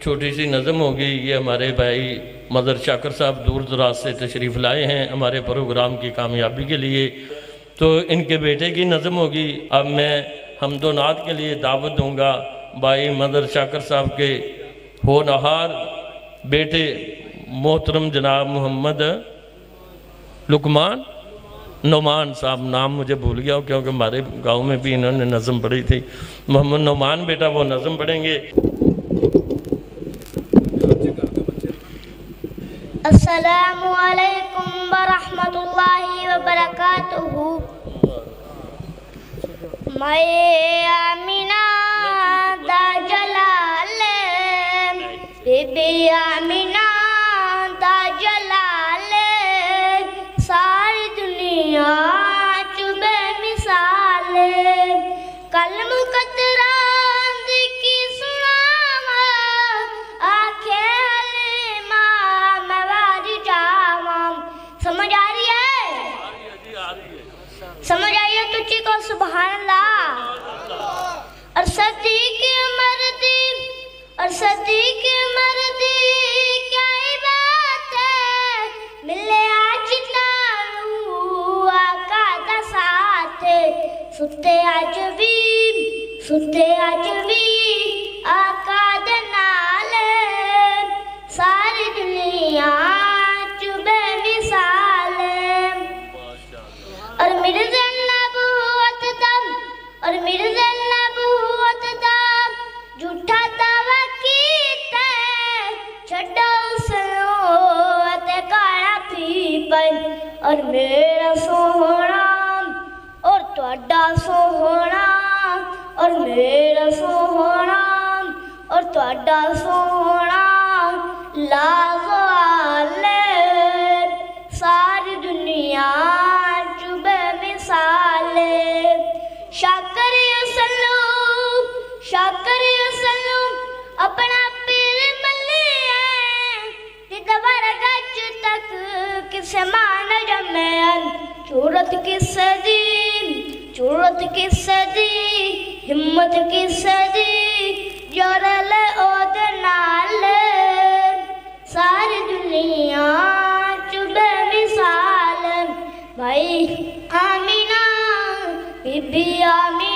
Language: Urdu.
چھوٹی سی نظم ہوگی. یہ ہمارے بھائی مظہر شاکر صاحب دور دراز سے تشریف لائے ہیں ہمارے پروگرام کی کامیابی کے لیے، تو ان کے بیٹے کی نظم ہوگی. اب میں حمد و نعت کے لیے دعوت دوں گا بھائی مظہر شاکر صاحب کے ہونہار بیٹے محترم جناب محمد نعمان صاحب، نام مجھے بھول گیا کیونکہ ہمارے گاؤں میں بھی انہوں نے نظم پڑھی تھی. محمد نعمان بیٹا وہ نظم پڑھیں گے. السلام علیکم ورحمۃ اللہ وبرکاتہ. میں آمینہ دا جلال، بی بی آمینہ دا جلال، ساری دنیا چ بے مثال. کل مقدران دی کی سناواں، آکھے حلیمہ میں واری جاواں. سمجھ آ رہی ہے؟ سمجھ آئی ہے تجھے کو؟ سبحان اللہ. اور صدیق مردی، اور صدیق مردی کیا ہی بات ہے، ملے آج نالو آقا دا ساتھ. ستے آج بھی آقا دے نال، ساری دنیا چ بے مثال. اور مرزا نبوت دا، اور مرزا نبوت دا جھوٹا دعویٰ کیتا، چھڈو اس نوں تے کالا پی پن. اور میرا سوہنا اور تہاڈا سوہنا، اور میرا سوہنا اور تہاڈا سوہنا لازوال. ساری دنیا چ بے مثال. شاکر یسلو، شاکر یسلو اپنا پیر ملیا، جدوار گج تک کسے مان جمعین. صورت کس دی، صورت کس دی، ہمت کس دی، جورل او دے نال. ساری دنیا چ بے مثال. بھائی آمینہ، بی بی آمینہ